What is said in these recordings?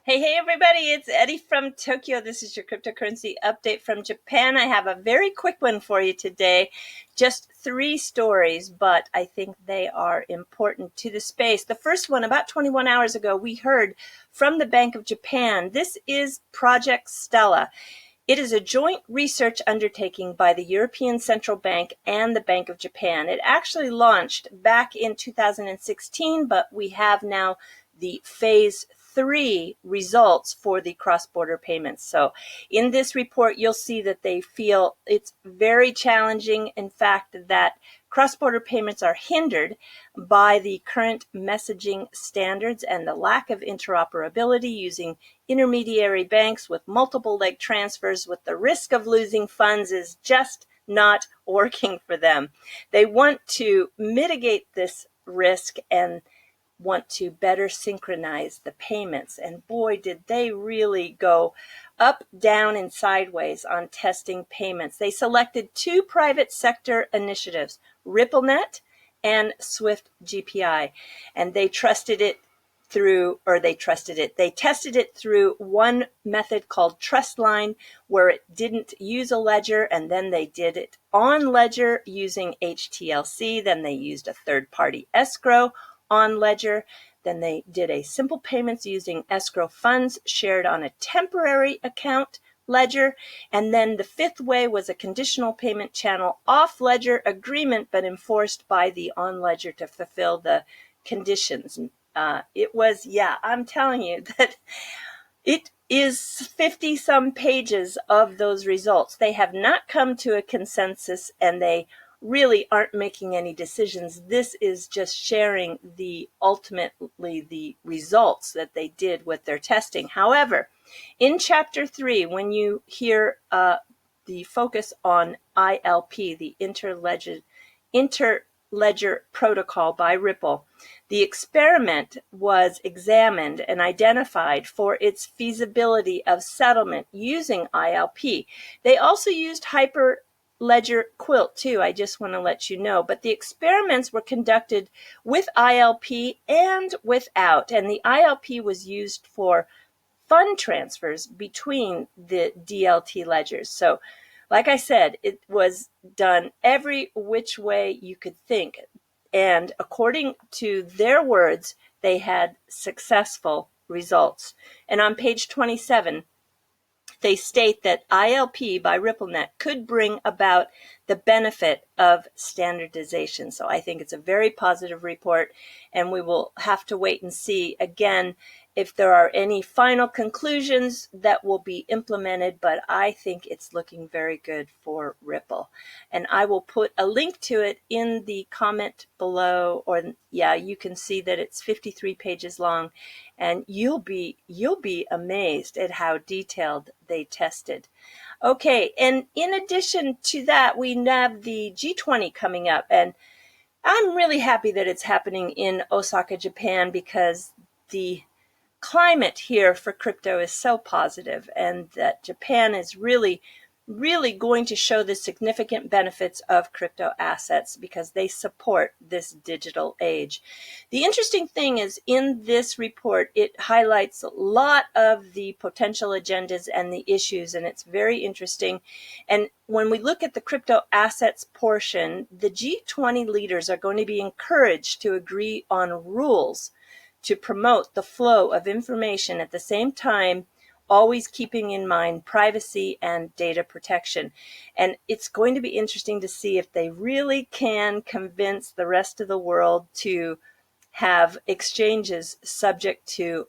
Hey everybody, it's Eddie from Tokyo. This is your cryptocurrency update from Japan. I have a very quick one for you today. Just 3 stories, but I think they are important to the space. The first one, about 21 hours ago, we heard from the Bank of Japan. This is Project Stella. It is a joint research undertaking by the European Central Bank and the Bank of Japan. It actually launched back in 2016, but we have now the phase 3 results for the cross-border payments. So in this report, you'll see that they feel it's very challenging. In fact, that cross-border payments are hindered by the current messaging standards and the lack of interoperability using intermediary banks with multiple leg transfers with the risk of losing funds is just not working for them. They want to mitigate this risk and want to better synchronize the payments. And boy, did they really go up, down, and sideways on testing payments. They selected 2 private sector initiatives, RippleNet and Swift GPI, and they tested it through one method called Trustline, where it didn't use a ledger, and then they did it on ledger using HTLC. Then they used a third-party escrow on ledger. Then they did a simple payments using escrow funds shared on a temporary account ledger. And then the 5th way was a conditional payment channel off ledger agreement, but enforced by the on ledger to fulfill the conditions. I'm telling you that it is 50 some pages of those results. They have not come to a consensus, and they really aren't making any decisions. This is just sharing ultimately the results that they did with their testing. However, in Chapter 3, when you hear the focus on ILP, the Interledger Protocol by Ripple, the experiment was examined and identified for its feasibility of settlement using ILP. They also used Hyperledger Quilt too, I just want to let you know. But the experiments were conducted with ILP and without. And the ILP was used for fund transfers between the DLT ledgers. So, like I said, it was done every which way you could think. And according to their words, they had successful results. And on page 27, they state that ILP by RippleNet could bring about the benefit of standardization. So I think it's a very positive report, and we will have to wait and see again if there are any final conclusions that will be implemented, but I think it's looking very good for Ripple. And I will put a link to it in the comment below, or you can see that it's 53 pages long, and you'll be amazed at how detailed they tested. Okay, and in addition to that, we have the G20 coming up, and I'm really happy that it's happening in Osaka, Japan, because the climate here for crypto is so positive, and that Japan is really going to show the significant benefits of crypto assets because they support this digital age. The interesting thing is, in this report, it highlights a lot of the potential agendas and the issues, and it's very interesting. And when we look at the crypto assets portion, the G20 leaders are going to be encouraged to agree on rules to promote the flow of information, at the same time always keeping in mind privacy and data protection. And it's going to be interesting to see if they really can convince the rest of the world to have exchanges subject to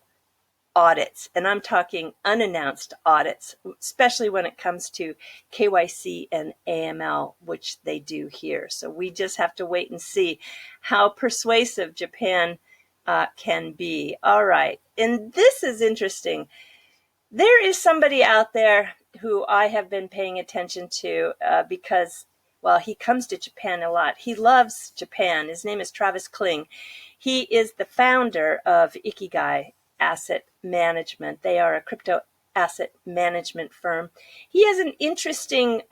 audits. And I'm talking unannounced audits, especially when it comes to KYC and AML, which they do here. So we just have to wait and see how persuasive Japan can be. All right. And this is interesting. There is somebody out there who I have been paying attention to because, well, he comes to Japan a lot. He loves Japan. His name is Travis Kling. He is the founder of Ikigai Asset Management. They are a crypto asset management firm. He has an interesting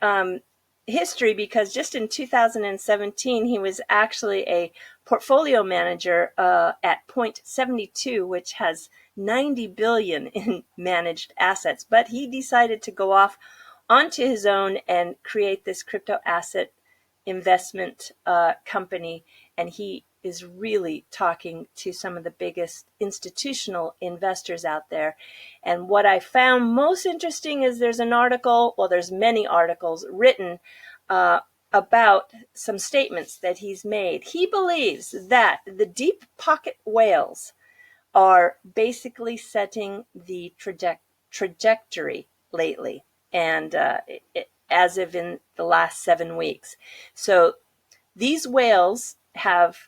history because just in 2017, he was actually a portfolio manager at Point 72, which has 90 billion in managed assets. But he decided to go off onto his own and create this crypto asset investment company. And he is really talking to some of the biggest institutional investors out there. And what I found most interesting is there's an article, well, there's many articles written about some statements that he's made. He believes that the deep pocket whales are basically setting the trajectory lately, and as of in the last 7 weeks. So these whales have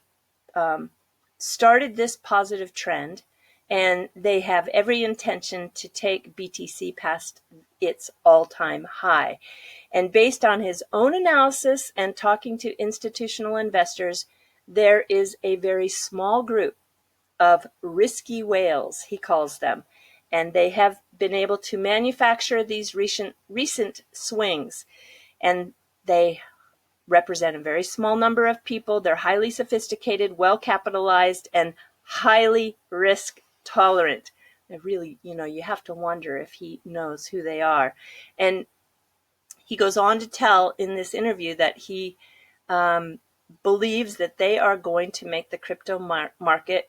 started this positive trend, and they have every intention to take BTC past its all-time high. And based on his own analysis and talking to institutional investors, there is a very small group of risky whales, he calls them, and they have been able to manufacture these recent swings, and they represent a very small number of people. They're highly sophisticated, well capitalized, and highly risk tolerant. They really, you have to wonder if he knows who they are. And he goes on to tell in this interview that he believes that they are going to make the crypto market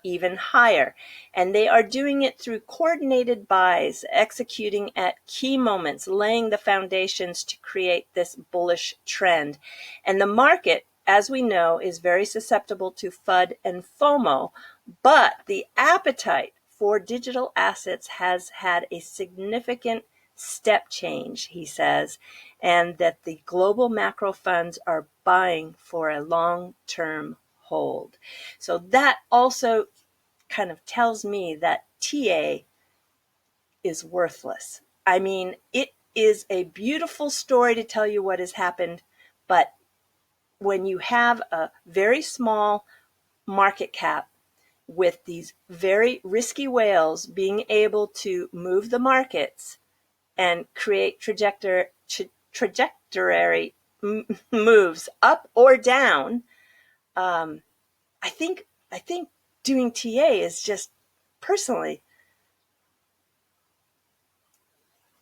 even higher. And they are doing it through coordinated buys, executing at key moments, laying the foundations to create this bullish trend. And the market, as we know, is very susceptible to FUD and FOMO, but the appetite for digital assets has had a significant step change, he says, and that the global macro funds are buying for a long-term hold. So that also kind of tells me that TA is worthless. I mean, it is a beautiful story to tell you what has happened, but when you have a very small market cap with these very risky whales being able to move the markets and create trajectory moves up or down, I think doing TA is just personally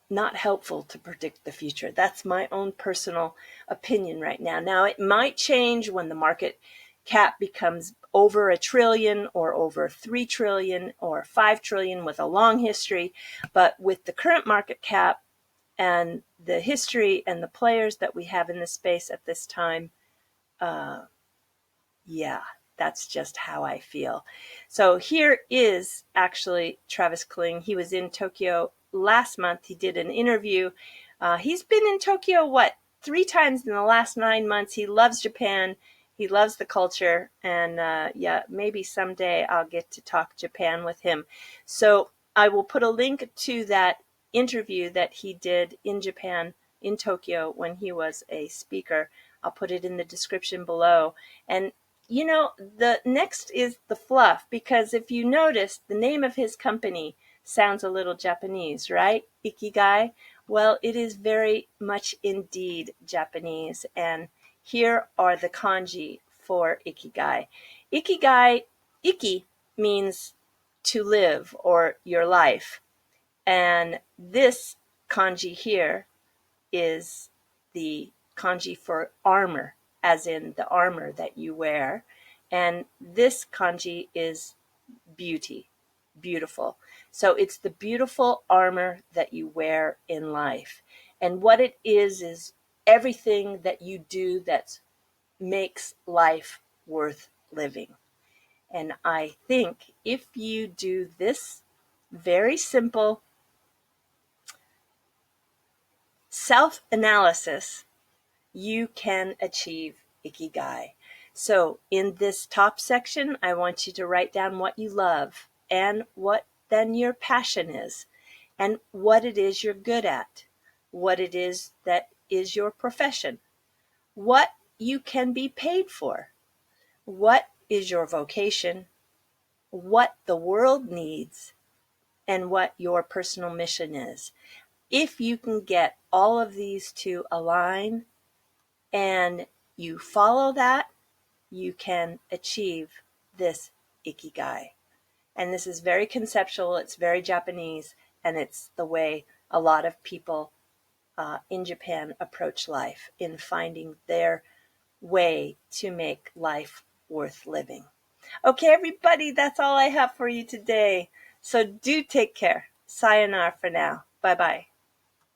not helpful to predict the future. That's my own personal opinion right now. Now, it might change when the market cap becomes over $1 trillion or over 3 trillion or 5 trillion with a long history. But with the current market cap and the history and the players that we have in this space at this time, yeah, that's just how I feel. So here is actually Travis Kling. He was in Tokyo last month. He did an interview. He's been in Tokyo, 3 times in the last 9 months. He loves Japan. He loves the culture. And yeah, maybe someday I'll get to talk Japan with him. So I will put a link to that interview that he did in Japan, in Tokyo, when he was a speaker. I'll put it in the description below. And the next is the fluff, because if you notice, the name of his company sounds a little Japanese, right? Ikigai. Well, it is very much indeed Japanese. And here are the kanji for Ikigai. Ikigai, Iki means to live or your life. And this kanji here is the kanji for armor, as in the armor that you wear. And this kanji is beauty, beautiful. So it's the beautiful armor that you wear in life. And what it is everything that you do that makes life worth living. And I think if you do this very simple self-analysis, you can achieve Ikigai. So in this top section, I want you to write down what you love and what then your passion is, and what it is you're good at, what it is that is your profession, what you can be paid for, what is your vocation, what the world needs, and what your personal mission is. If you can get all of these to align, and you follow that, you can achieve this Ikigai. And this is very conceptual, it's very Japanese, and it's the way a lot of people in Japan approach life, in finding their way to make life worth living. Okay, everybody, that's all I have for you today. So do take care. Sayonara for now. Bye-bye.